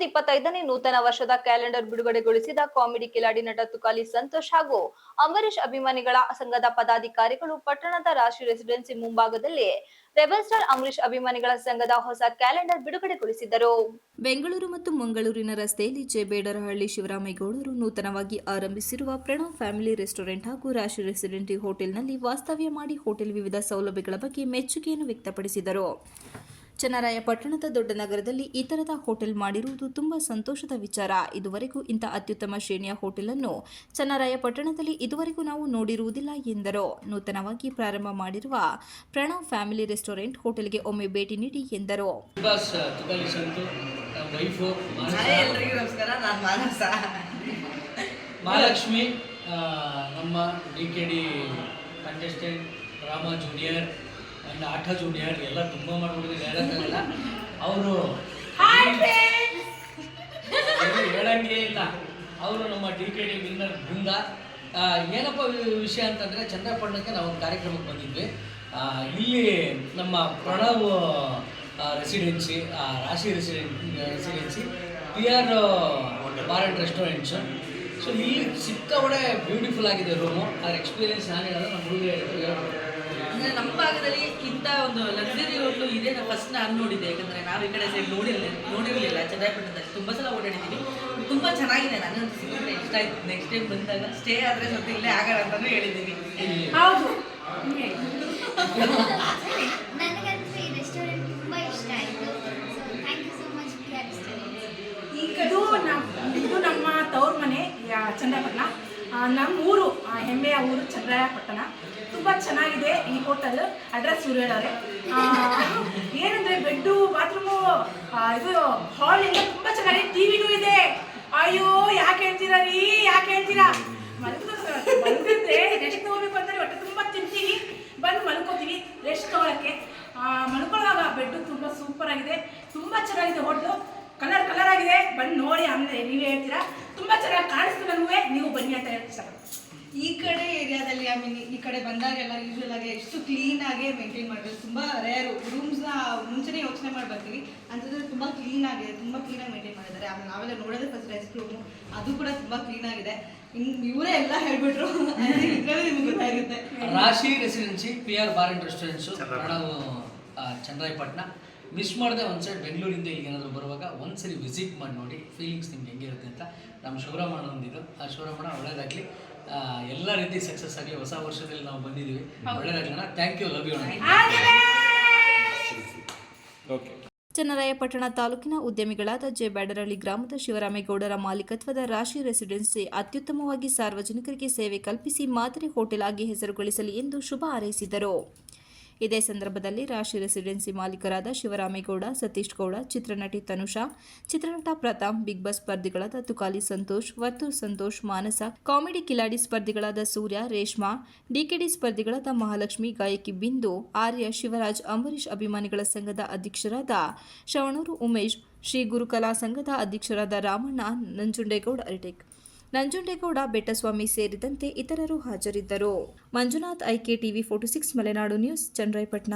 2025ನೇ ನೂತನ ವರ್ಷದ calendar ಬಿಡುಗಡೆಗೊಳಿಸಿದ comedy Kiladi ನಟ ತುಕಾಲಿ ಸಂತೋಷ್ ಹಾಗೂ ಅಂಬರೀಶ್ ಅಭಿಮಾನಿಗಳ ಸಂಘದ ಪದಾಧಿಕಾರಿಗಳು ಪಟ್ಟಣದ ರಾಶಿ ರೆಸಿಡೆನ್ಸಿ ಮುಂಭಾಗದಲ್ಲಿ ರೆಬೆಲ್ ಸ್ಟಾರ್ ಅಂಬರೀಶ್ ಅಭಿಮಾನಿಗಳ ಸಂಘದ ಹೊಸ ಕ್ಯಾಲೆಂಡರ್ ಬಿಡುಗಡೆಗೊಳಿಸಿದರು. ಬೆಂಗಳೂರು ಮತ್ತು ಮಂಗಳೂರಿನ ರಸ್ತೆಯಲ್ಲಿ ಜೆ.ಬೇಡರಹಳ್ಳಿ ಶಿವರಾಮೇಗೌಡರು ನೂತನವಾಗಿ ಆರಂಭಿಸಿರುವ ಪ್ರಣವ್ ಫ್ಯಾಮಿಲಿ ರೆಸ್ಟೋರೆಂಟ್ ಹಾಗೂ ರಾಶಿ ರೆಸಿಡೆನ್ಸಿ ಹೋಟೆಲ್ನಲ್ಲಿ ವಾಸ್ತವ್ಯ ಮಾಡಿ ಹೋಟೆಲ್ ವಿವಿಧ ಸೌಲಭ್ಯಗಳ ಬಗ್ಗೆ ಮೆಚ್ಚುಗೆಯನ್ನು ವ್ಯಕ್ತಪಡಿಸಿದರು. ಚನ್ನರಾಯಪಟ್ಟಣದ ದೊಡ್ಡ ನಗರದಲ್ಲಿ ಈ ತರದ ಹೋಟೆಲ್ ಮಾಡಿರುವುದು ತುಂಬಾ ಸಂತೋಷದ ವಿಚಾರ. ಇದುವರೆಗೂ ಇಂಥ ಅತ್ಯುತ್ತಮ ಶ್ರೇಣಿಯ ಹೋಟೆಲ್ ಅನ್ನು ಚನ್ನರಾಯಪಟ್ಟಣದಲ್ಲಿ ಇದುವರೆಗೂ ನಾವು ನೋಡಿರುವುದಿಲ್ಲ ಎಂದರು. ನೂತನವಾಗಿ ಪ್ರಾರಂಭ ಮಾಡಿರುವ ಪ್ರಣವ್ ಫ್ಯಾಮಿಲಿ ರೆಸ್ಟೋರೆಂಟ್ ಹೋಟೆಲ್ಗೆ ಒಮ್ಮೆ ಭೇಟಿ ನೀಡಿ ಎಂದರು. ಮಹಾಲಕ್ಷ್ಮಿ ನಮ್ಮ DKD contestant Rama junior and ಆಠ ಜೂನಿಯರ್ ಎಲ್ಲ ತುಂಬ ಮಾಡ್ಬಿಟ್ಟಿದ್ದಾರೆ, ಹೇಳೋಕ್ಕಾಗಲ್ಲ. ಅವರು ಹೇಳಂಗೆ ಇಲ್ಲ. ಅವರು ನಮ್ಮ ಡಿಕೆಡಿ ವಿನ್ನರ್ ಬೃಂದ. ಏನಪ್ಪ ವಿಷಯ ಅಂತಂದರೆ, ಚನ್ನರಾಯಪಟ್ಟಣಕ್ಕೆ ನಾವು ಒಂದು ಕಾರ್ಯಕ್ರಮಕ್ಕೆ ಬಂದಿದ್ವಿ. ಇಲ್ಲಿ ನಮ್ಮ ಪ್ರಣವ್ ರೆಸಿಡೆನ್ಸಿ, ರಾಶಿ Residency PR bar and restaurants. So ಇಲ್ಲಿ ಸಿಕ್ಕಾಪಟ್ಟೆ ಬ್ಯೂಟಿಫುಲ್ ಆಗಿದೆ ರೂಮು. ಅದ್ರ ಎಕ್ಸ್ಪೀರಿಯನ್ಸ್ ನಾನು ಹೇಳೋದು ನಮ್ಮ ಹುಡುಗ ಅಂದರೆ ನಮ್ಮ ಭಾಗದಲ್ಲಿ ಇಂಥ ಒಂದು ಲಕ್ಸುರಿ ಹೋಟ್ಲು ಇದೆ. ಫಸ್ಟ್ ನಾನು ನೋಡಿದ್ದೆ, ಯಾಕಂದರೆ ನಾವು ಈ ಕಡೆ ಸೈಡ್ ನೋಡಿರಲಿಲ್ಲ. ಚನ್ನರಾಯಪಟ್ಟಣದಲ್ಲಿ ತುಂಬ ಸಲ ಓಡಾಡಿದ್ದೀವಿ, ತುಂಬ ಚೆನ್ನಾಗಿದೆ. ನನಗಂತೂ ಸಿಕ್ಕಿದ್ರೆ ಇಷ್ಟ ಆಯ್ತು. ನೆಕ್ಸ್ಟ್ ಟೈಮ್ ಬಂದಾಗ ಸ್ಟೇ ಆದರೆ ಸ್ವಲ್ಪ ಇಲ್ಲೇ ಆಗೋಣ ಅಂತಲೂ ಹೇಳಿದ್ದೀವಿ. ಹೌದು, ನನಗಂತೂ ಈ ರೆಸ್ಟೋರೆಂಟ್ ತುಂಬ ಇಷ್ಟ ಆಯಿತು. Thank you so much PR restaurant. ಇದು ನಮ್ಮ ತವ್ರ ಮನೆ ಚನ್ನರಾಯಪಟ್ಟಣ. ನಮ್ಮ ಊರು ಹೆಮ್ಮೆಯ ಊರು ಚನ್ನರಾಯಪಟ್ಟಣ. ತುಂಬ ಚೆನ್ನಾಗಿದೆ ಈ ಹೋಟೆಲ್. ಅಡ್ರೆಸ್ ಇವ್ರು ಹೇಳೋರೆ. ಏನಂದರೆ ಬೆಡ್ಡು, ಬಾತ್ರೂಮು, ಇದು ಹಾಲ್ ಎಲ್ಲ ತುಂಬ ಚೆನ್ನಾಗಿದೆ. TVನೂ ಇದೆ. ಅಯ್ಯೋ ಯಾಕೆ ಹೇಳ್ತೀರಾ ರೀ, ಯಾಕೆ ಹೇಳ್ತೀರಾ? ಮಲ್ಗಿದ್ರೆ ರೆಸ್ಟ್ ತೊಗೋಬೇಕು ಅಂದರೆ ಹೊಟ್ಟೆ ತುಂಬ ತಿಂತೀವಿ, ಬಂದು ಮಲ್ಕೋತೀವಿ ರೆಸ್ಟ್ ತೊಗೊಳಕ್ಕೆ. ಮಲ್ಕೊಳ್ಳುವಾಗ ಬೆಡ್ಡು ತುಂಬ ಸೂಪರ್ ಆಗಿದೆ, ತುಂಬ ಚೆನ್ನಾಗಿದೆ ಹೋಟ್ಲು. ಕಲರ್ ಆಗಿದೆ. ಬಂದು ನೋಡಿ, ಆಮೇಲೆ ನೀವೇ ಹೇಳ್ತೀರಾ. ತುಂಬ ಚೆನ್ನಾಗಿ ಕಾಣಿಸ್ತು ನನಗೆ. ನೀವು ಬನ್ನಿ ಅಂತ ಹೇಳ್ತೀರಾ. ಈ ಕಡೆ ಏರಿಯಾದಲ್ಲಿ ಈ ಕಡೆ ಬಂದಾಗೆಲ್ಲ ಯೂಶ್ವಲ್ ಆಗಿ ಎಷ್ಟು ಕ್ಲೀನಾಗಿ ಮೇಂಟೈನ್ ಮಾಡಬೇಕು. ತುಂಬ ರೇರು ರೂಮ್ಸ್ನ ಮುಂಚೆನೇ ಯೋಚನೆ ಮಾಡಿ ಬರ್ತೀವಿ. ಅಂಥದ್ರಲ್ಲಿ ತುಂಬ ಕ್ಲೀನಾಗಿ ಮೇಂಟೈನ್ ಮಾಡಿದ್ದಾರೆ. ಆಮೇಲೆ ನಾವೆಲ್ಲ ನೋಡೋದೇ ಫಸ್ಟ್ ರೆಸ್ಟ್ ರೂಮು, ಅದು ಕೂಡ ತುಂಬ ಕ್ಲೀನಾಗಿದೆ. ಇವರೇ ಎಲ್ಲ ಹೇಳ್ಬಿಟ್ರು, ಇದರಲ್ಲಿ ನಿಮ್ಗೆ ಗೊತ್ತಾಗುತ್ತೆ. Rashi Residency PR bar and restaurants Pranav Channarayapatna. Miss ಮಾಡದೆ ಒಂದು ಸೈಡ್ ಬೆಂಗಳೂರಿಂದ ಈಗ ಏನಾದರೂ ಬರುವಾಗ ಒಂದ್ಸರಿ ವಿಸಿಟ್ ಮಾಡಿ ನೋಡಿ, ಫೀಲಿಂಗ್ಸ್ ನಿಮ್ಗೆ ಹೆಂಗಿರುತ್ತೆ ಅಂತ. ನಮ್ಮ ಶಿವರಾಮಣ್ಣ ಒಂದಿದ್ದು, ಆ ಶಿವರಾಮಣ್ಣ ಒಳ್ಳೇದಾಗಲಿ, ಎಲ್ಲ ರೀತಿ ಸಕ್ಸಸ್ ಆಗಲಿ. ಹೊಸ ವರ್ಷದಲ್ಲಿ ನಾವು ಬಂದಿದ್ದೀವಿ, ಒಳ್ಳೇದಾಗಲಿ. Thank you, love you. Channarayapatna ತಾಲೂಕಿನ ಉದ್ಯಮಿಗಳಾದ ಜೆ.ಬೇಡರಹಳ್ಳಿ ಗ್ರಾಮದ ಶಿವರಾಮೇಗೌಡರ ಮಾಲೀಕತ್ವದ ರಾಶಿ ರೆಸಿಡೆನ್ಸಿ ಅತ್ಯುತ್ತಮವಾಗಿ ಸಾರ್ವಜನಿಕರಿಗೆ ಸೇವೆ ಕಲ್ಪಿಸಿ ಮಾದರಿ ಹೋಟೆಲ್ ಆಗಿ ಹೆಸರು ಗಳಿಸಲಿ ಎಂದು ಶುಭ ಹಾರೈಸಿದರು. ಇದೇ ಸಂದರ್ಭದಲ್ಲಿ ರಾಶಿ ರೆಸಿಡೆನ್ಸಿ ಮಾಲೀಕರಾದ ಶಿವರಾಮೇಗೌಡ, ಸತೀಶ್ ಗೌಡ, ಚಿತ್ರನಟಿ ತನುಷಾ, ಚಿತ್ರನಟ ಪ್ರತಾಪ್, ಬಿಗ್ ಬಾಸ್ ಸ್ಪರ್ಧಿಗಳಾದ ತುಕಾಲಿ ಸಂತೋಷ್, ವರ್ತೂರ್ ಸಂತೋಷ್, ಮಾನಸ, ಕಾಮಿಡಿ ಕಿಲಾಡಿ ಸ್ಪರ್ಧಿಗಳಾದ ಸೂರ್ಯ, ರೇಷ್ಮಾ, ಡಿಕೆಡಿ ಸ್ಪರ್ಧಿಗಳಾದ ಮಹಾಲಕ್ಷ್ಮಿ, ಗಾಯಕಿ ಬಿಂದು, ಆರ್ಯ, ಶಿವರಾಜ್, ಅಂಬರೀಶ್ ಅಭಿಮಾನಿಗಳ ಸಂಘದ ಅಧ್ಯಕ್ಷರಾದ ಶ್ರವಣೂರು ಉಮೇಶ್, ಶ್ರೀ ಗುರುಕಲಾ ಸಂಘದ ಅಧ್ಯಕ್ಷರಾದ ರಾಮಣ್ಣ, ನಂಜುಂಡೇಗೌಡ, ಬೆಟ್ಟಸ್ವಾಮಿ ಸೇರಿದಂತೆ ಇತರರು ಹಾಜರಿದ್ದರು. Manjunath, IKTV 46 Malenadu news, Channarayapatna.